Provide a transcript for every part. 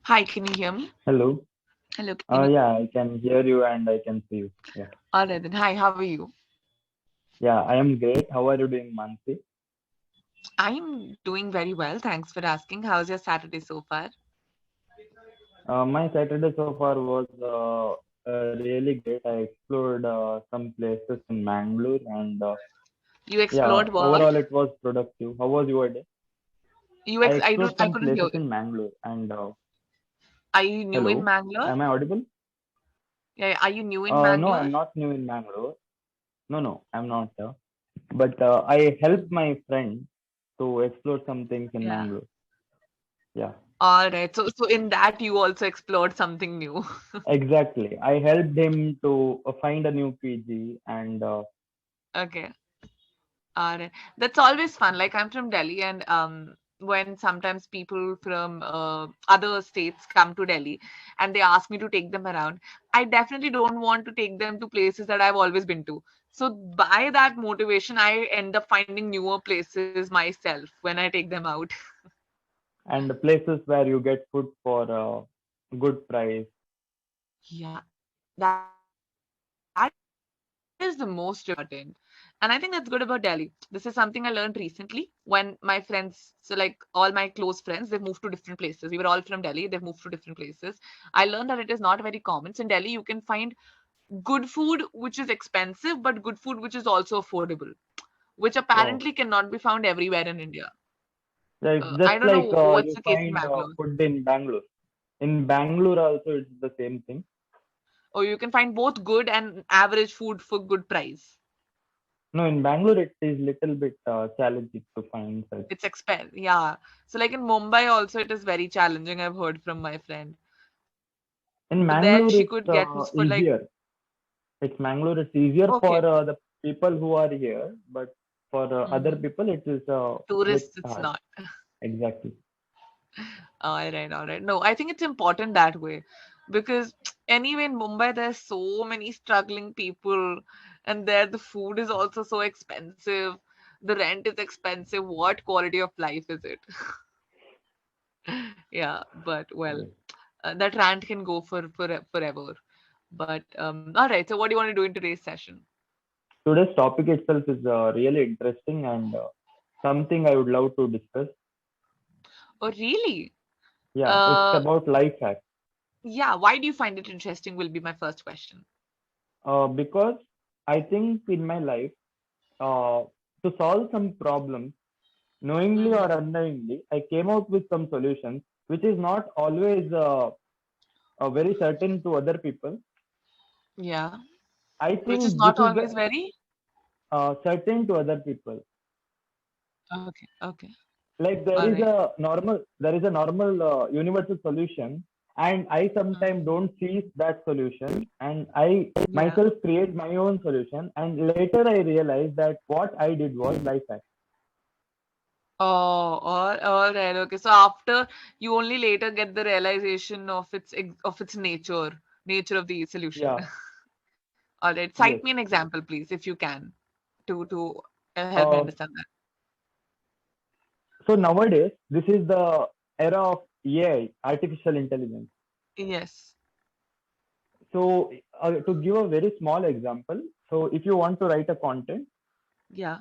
Hi, can you hear me? Hello. Hello, can you? Yeah, I can hear you and I can see you. Yeah. All right then. Hi, how are you? Yeah, I am great. How are you doing, Mansi? I'm doing very well. Thanks for asking. How's your Saturday so far? My Saturday so far was really great. I explored some places in Mangalore and You yeah, explored what? overall it was productive. How was your day? I explored I some couldn't hear places you. in Mangalore and Are you new in hello, Bangalore? am I audible? Yeah, are you new in No, Bangalore? I'm not new in Mangalore. No, I'm not. But I helped Mm. my friend to explore some things in Yeah. Mangalore. Yeah. All right. So in that you also explored something new. Exactly. I helped him to find a new PG and Okay. All right. That's always fun. Like I'm from Delhi, and when sometimes people from other states come to Delhi and they ask me to take them around, I definitely don't want to take them to places that I've always been to. So by that motivation, I end up finding newer places myself when I take them out. and places where you get food for a good price. Yeah, that is the most important. And I think that's good about Delhi. This is something I learned recently when my friends, so like all my close friends, they've moved to different places. We were all from Delhi, they've moved to different places. I learned that it is not very common. So in Delhi, you can find good food which is expensive, but good food which is also affordable, which apparently Wow. cannot be found everywhere in India. Yeah, it's I just don't know like what's the you case in find Bangalore. food in Bangalore. In Bangalore also it's the same thing. Or you can find both good and average food for good price. No, in Bangalore it is little bit challenging to find such. It's expensive. Yeah. So like in Mumbai also it is very challenging. I've heard from my friend. But there she could In get this for Mangalore like it's easier. It's Mangalore it's easier okay. for the people who are here, but for other Hmm. people it is bit Tourists, it's hard. not. Exactly. All right, all right. No, I think it's important that way because anyway in Mumbai there's so many struggling people, and there the food is also so expensive. The rent is expensive. What quality of life is it? Yeah, but well, Yes. that rant can go for forever. But all right. So what do you want to do in today's session? Today's topic itself is really interesting and something I would love to discuss. Oh, really? Yeah, it's Uh, about life hacks. yeah. Why do you find it interesting? Will be my first question. Because I think in my life, to solve some problems, knowingly or Hmm. unknowingly, I came out with some solutions, which is not always very certain to other people. Yeah, I which is think this not is always the very certain to other people. okay. Okay. Like All right. there is a normal universal solution, and I sometimes Hmm. don't see that solution, and I Yeah. myself create my own solution, and later I realize that what I did was life hack. Oh, all right. Okay. So after you only later get the realization of its nature of the solution. Yeah. All right. Cite Yes. me an example, please, if you can, to help me uh, understand that. so nowadays this is the era of AI, artificial intelligence. Yes. So to give a very small example, so if you want to write a content, Yeah.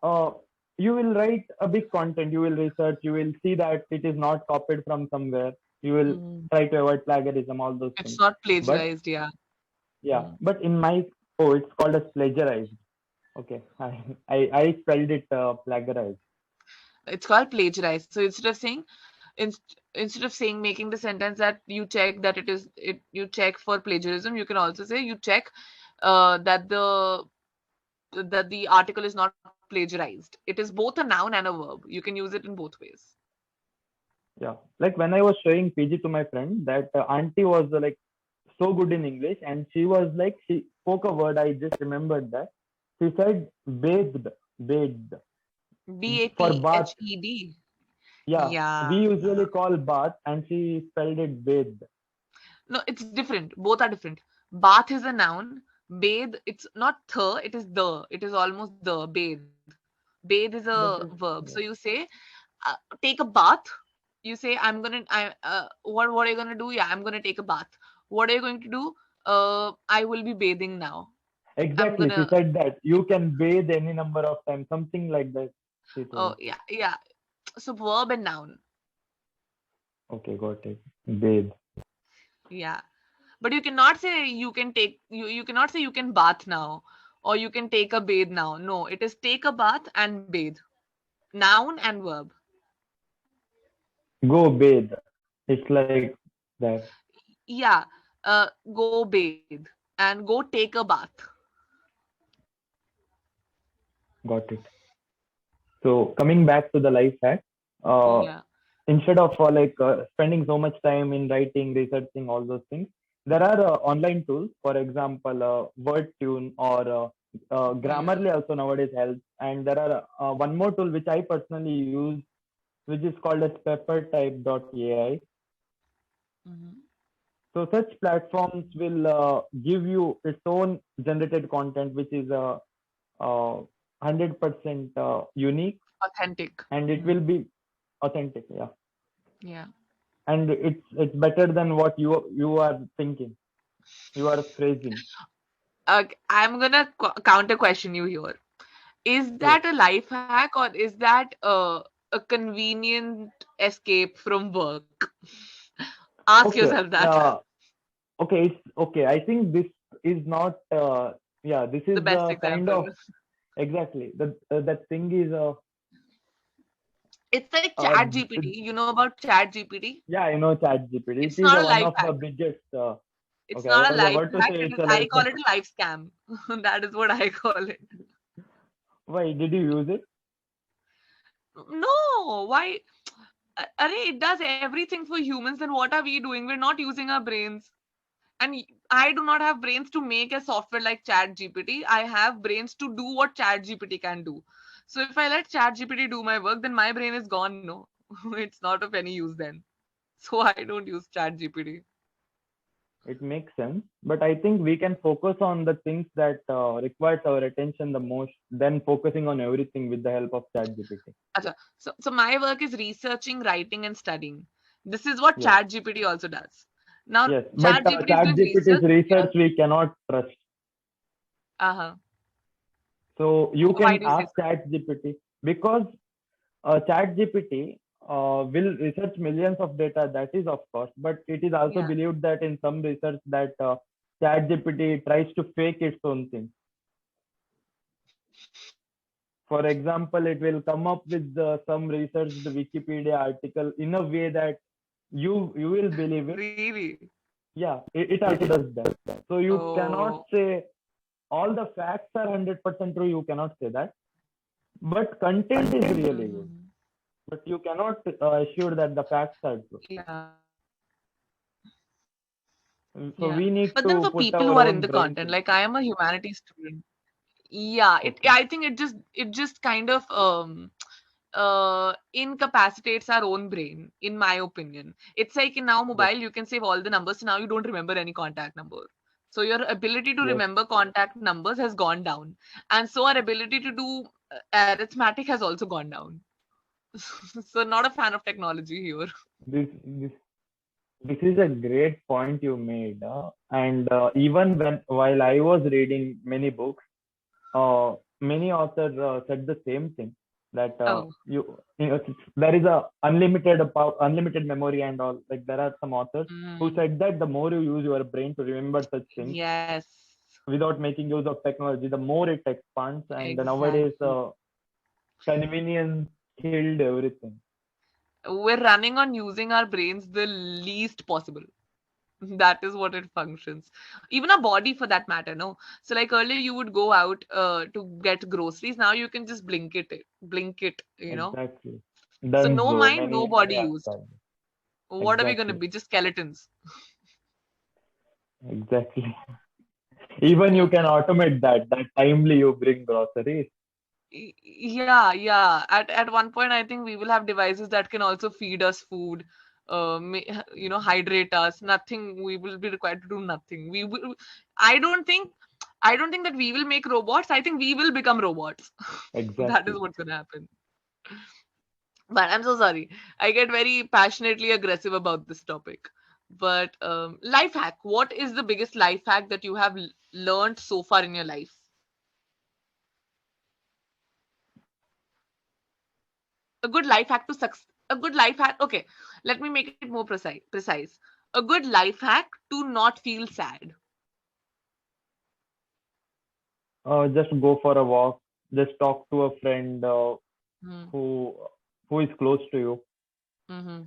uh, you will write a big content, you will research, you will see that it is not copied from somewhere, you will Mm. try to avoid plagiarism, all those It's things. not But plagiarized. Yeah. yeah, Mm. but in my, oh, it's called as plagiarized. Okay. I spelled it plagiarized. It's called plagiarized. So instead of saying making the sentence that you check that you check for plagiarism, you can also say you check that the article is not plagiarized. It is both a noun and a verb. You can use it in both ways. Yeah, like when I was showing PG to my friend, that auntie was like so good in English, and she was like, she spoke a word, I just remembered that. She said bathed, bathed, for bath. Bathed. Yeah, we Yeah. usually call bath, and she spelled it bathed. No, it's different. Both are different. Bath is a noun. Bathe, it's not the, it is the. It is almost the bathe. Bathe is a But verb. So you yeah. say take a bath. You say, what are you gonna do? Yeah, I'm gonna take a bath. What are you going to do? I will be bathing now. I'm Exactly. She gonna. said that you can bathe any number of times, something like that. She Oh told. yeah, yeah. So verb and noun. Okay, got it. Bathe. Yeah, but you cannot say you can take you cannot say you can bath now or you can take a bathe now. No, it is take a bath and bathe. Noun and verb. Go bathe. It's like that. Yeah, go bathe and go take a bath. Got it. So coming back to the life hack, uh, Yeah. instead of spending so much time in writing, researching all those things, there are online tools. For example, WordTune or Yeah. Grammarly also nowadays helps. And there are one more tool which I personally use, which is called as peppertype.ai. Hmm. So such platforms will give you its own generated content, which is 100% unique, Authentic. and it will Hmm. be authentic. Yeah, Yeah. and it's better than what you are thinking. You are phrasing. I'm gonna counter question you here. Is Yes. that a life hack or is that a convenient escape from work? Ask Okay. yourself that. Okay. It's okay. I think this is not. Yeah. This The is best kind example. of exactly that thing is. It's like Uh, Chat GPT. You know about Chat GPT? yeah, I know ChatGPT. It It's is not a one life of the hack. biggest. It's Okay, I not a was life about to hack. say It it's is, a I life call hack. it a life scam. That is what I call it. Why did you use it? No, why? Array, it does everything for humans. Then what are we doing? We're not using our brains. And I do not have brains to make a software like Chat GPT. I have brains to do what Chat GPT can do. So if I let Chat GPT do my work, then my brain is gone. No, it's not of any use then. So I don't use Chat GPT. It makes sense, but I think we can focus on the things that requires our attention the most than focusing on everything with the help of ChatGPT. Acha. So my work is researching, writing, and studying. This is what Yes, Chat GPT also does. Now yes, but Chat GPT is doing ChatGPT's research. research Yeah. we cannot trust. Uh-huh. So you Why can do you say ask so? ChatGPT because ChatGPT will research millions of data. That is of course, but it is also Yeah. believed that in some research that ChatGPT tries to fake its own thing. For example, it will come up with some researched Wikipedia article in a way that you will believe it. Really? Yeah, it also does that. So you cannot Oh. say all the facts are 100% true. You cannot say that, but content is really good. Mhm. But you cannot assure that the facts are true. Yeah. So Yeah. we need But then to for put people who our are in own the brains content, in. like I am a humanities student. Yeah, Okay. I think it just kind of incapacitates our own brain, in my opinion. It's like in now Yes. mobile you can save all the numbers, so now you don't remember any contact number. So your ability to Yes. remember contact numbers has gone down. And so our ability to do arithmetic has also gone down. So not a fan of technology here. This this is a great point you made. And even while I was reading many books, many authors said the same thing that Oh. there is a unlimited memory and all. Like there are some authors who Mm, said that the more you use your brain to remember such things yes, without making use of technology, the more it expands. And nowadays, exactly. convenience killed everything. We're running on using our brains the least possible. That is what it functions. Even a body for that matter, no? So like earlier you would go out to get groceries. Now you can just blink it. Exactly. So no Dunzo, mind, no many body apps used. are there. What are we gonna Exactly. be? Just skeletons. Exactly. Even you Yeah. can automate that timely you bring groceries. Yeah. At one point, I think we will have devices that can also feed us food, hydrate us. Nothing. We will be required to do nothing. We will. I don't think. I don't think that we will make robots. I think we will become robots. That is Exactly. what's gonna happen. But I'm so sorry. I get very passionately aggressive about this topic. But life hack. What is the biggest life hack that you have learned so far in your life? A good life hack to success. A good life hack. Okay, let me make it more precise. A good life hack to not feel sad. Just go for a walk. Just talk to a friend Hmm. who who is close to you. Mm-hmm.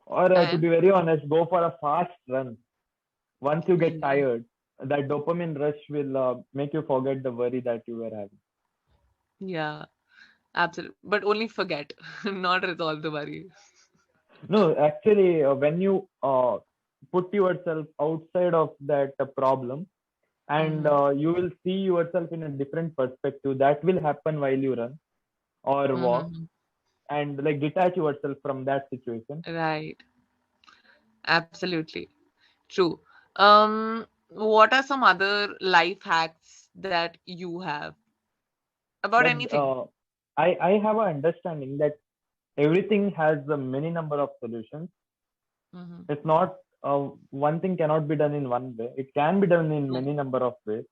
Or to And be very honest, go for a fast run. Once you get yeah, tired, that dopamine rush will make you forget the worry that you were having. yeah, absolutely. But only forget, not resolve the worry. No, actually, when you put yourself outside of that problem, and Mm-hmm. you will see yourself in a different perspective, that will happen while you run or walk, Mm-hmm. and like detach yourself from that situation. Right. Absolutely. True. What are some other life hacks that you have about Like anything? I have an understanding that everything has a many number of solutions. Mm-hmm. It's not one thing cannot be done in one way. It can be done in True. many number of ways,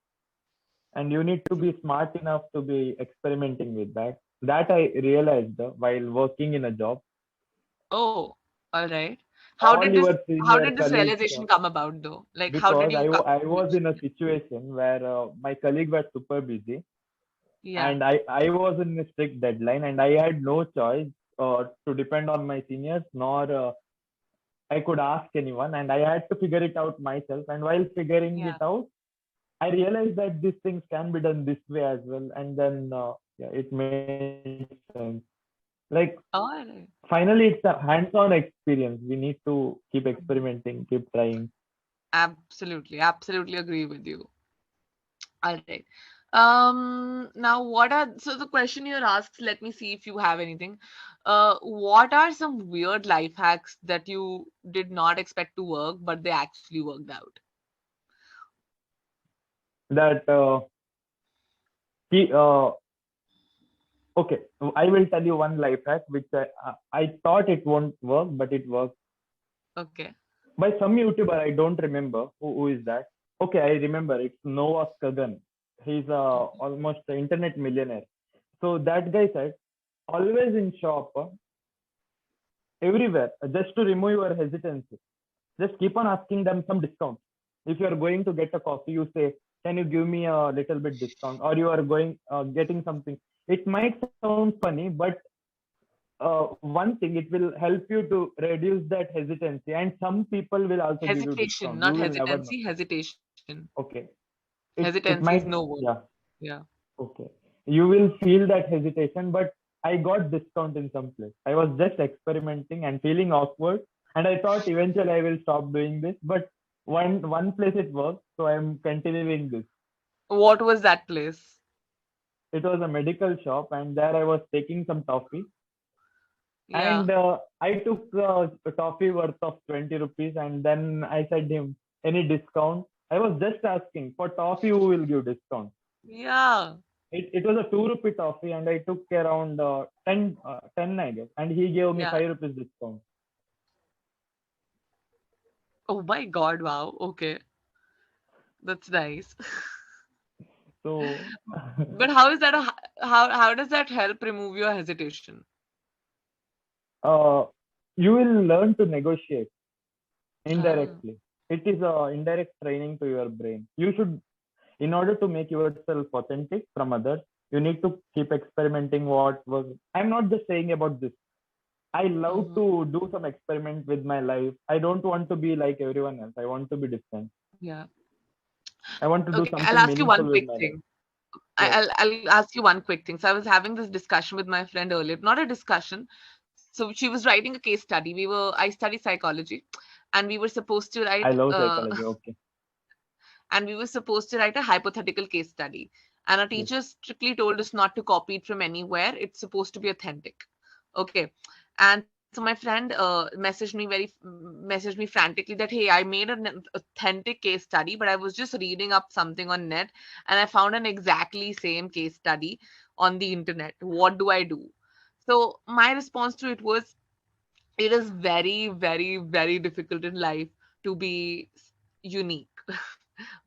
and you need to True. be smart enough to be experimenting with that. That I realized while working in a job. Oh, all right. All your How senior did this colleagues, realization come about though? Like how did because you come I to was reach in a it? situation where my colleague was super busy, Yeah. and I was in a strict deadline, and I had no choice to depend on my seniors, nor I could ask anyone, and I had to figure it out myself. And while figuring Yeah. it out, I realized that these things can be done this way as well, and then yeah, it made sense. Like All right. finally, it's a hands-on experience. We need to keep experimenting, keep trying. Absolutely. Absolutely agree with you. All right. Now what are so the question here asks, let me see if you have anything. What are some weird life hacks that you did not expect to work, but they actually worked out? That uh, okay, I will tell you one life hack which I thought it won't work, but it worked Okay. by some YouTuber. I don't remember who is that. Okay, I remember. It's Noah Kagan. He's almost an internet millionaire. So that guy said, always in shop, everywhere, just to remove your hesitancy. Just keep on asking them some discount. If you are going to get a coffee, you say, "Can you give me a little bit discount?" Or you are going getting something. It might sound funny, but one thing, it will help you to reduce that hesitancy, and some people will also give you Hesitation, discount. You not will never know. hesitancy, hesitation. Okay, it Hesitancy is might, no word. yeah, Yeah. okay. You will feel that hesitation, but I got discount in some place. I was just experimenting and feeling awkward, and I thought eventually I will stop doing this. But one place it worked, so I'm continuing this. What was that place? It was a medical shop, and there I was taking some toffee, Yeah. and I took a toffee worth of 20 rupees, and then I said him, any discount? I was just asking for toffee, who will give discount? Yeah. It was a 2 rupee toffee, and I took around 10, I guess, and he gave me Yeah. 5 rupees discount. Oh my God. Wow. Okay. That's nice. So But how is that how does that help remove your hesitation? uh, you will learn to negotiate Ah. indirectly. It is a indirect training to your brain. You should, in order to make yourself authentic from others, you need to keep experimenting what was. I'm not just saying about this. I love Mhm. to do some experiment with my life. I don't want to be like everyone else. I want to be different. Yeah. I want to do Okay, I'll something ask you one meaningful with quick my life. thing. Yes, I'll ask you one quick thing. So I was having this discussion with my friend earlier. Not a discussion. So she was writing a case study. I study psychology, and we were supposed to I write love psychology. Okay. and we were supposed to write a hypothetical case study. And our Yes. teacher strictly told us not to copy it from anywhere. It's supposed to be authentic. Okay. And so my friend messaged me frantically that hey, I made an authentic case study, but I was just reading up something on net and I found an exactly same case study on the internet. What do I do? So my response to it was, it is very, very, very difficult in life to be unique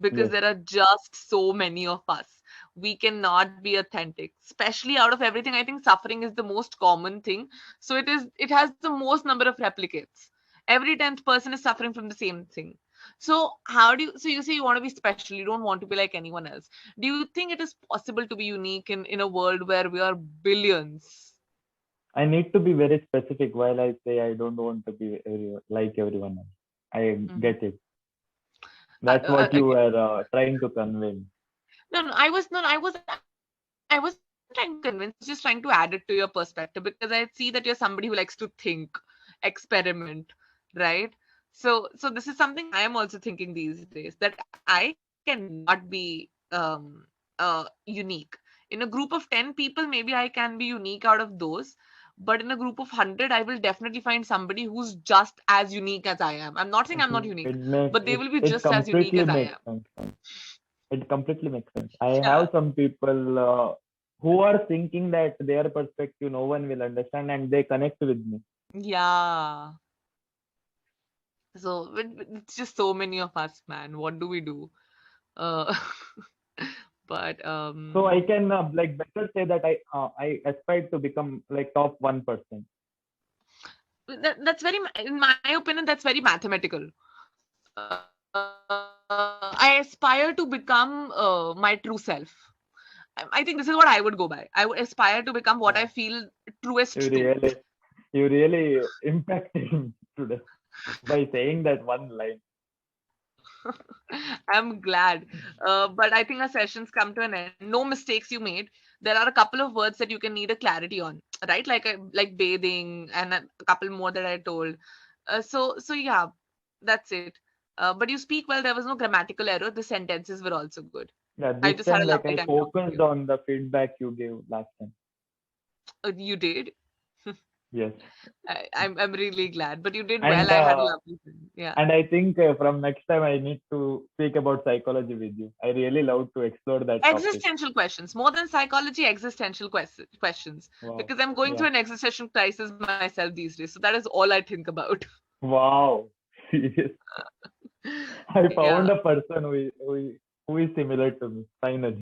because Yes. there are just so many of us. We cannot be authentic, especially out of everything. I think suffering is the most common thing. So it has the most number of replicates. Every 10th person is suffering from the same thing. So how do you, so you say you want to be special, you don't want to be like anyone else. Do you think it is possible to be unique in a world where we are billions? I need to be very specific while I say I don't want to be like everyone else. I Mhm. get it. That's what you Okay. were trying to convey. No, no, I wasn't trying to convince. I was just trying to add it to your perspective because I see that you're somebody who likes to think, experiment, right? So this is something I am also thinking these days, that I cannot be unique. In a group of 10 people, maybe I can be unique out of those. But in a group of 100, I will definitely find somebody who's just as unique as I am. I'm not saying I'm not unique, It but makes they will be just it as unique as completely I am. makes sense. It completely makes sense. I Yeah. have some people who are thinking that their perspective no one will understand and they connect with me. Yeah. So it's just so many of us, man. What do we do? Uh, but So I can like better say that I aspire to become like top 1%. that's very, in my opinion, that's very mathematical. I aspire to become my true self. I think this is what I would go by. I would aspire to become what I feel Wow. truest to. You really you really impacted me today by saying that one line. I'm glad. But I think our sessions come to an end. No mistakes you made. There are a couple of words that you can need a clarity on, right? Like bathing and a couple more that I told. So yeah, that's it. But you speak well. There was no grammatical error. The sentences were also good. Yeah, I this just had time a like lovely I time talking to focused you. on the feedback you gave last time. You did. Yes. I'm really glad. But you did well. And I had a lovely time. Yeah. and I think from next time I need to speak about psychology with you. I really love to explore that topic. Existential questions, more than psychology, existential questions, Wow. because I'm going Yeah. through an existential crisis myself these days, so that is all I think about. Wow. Serious. I Yeah. found a person who is similar to me finally.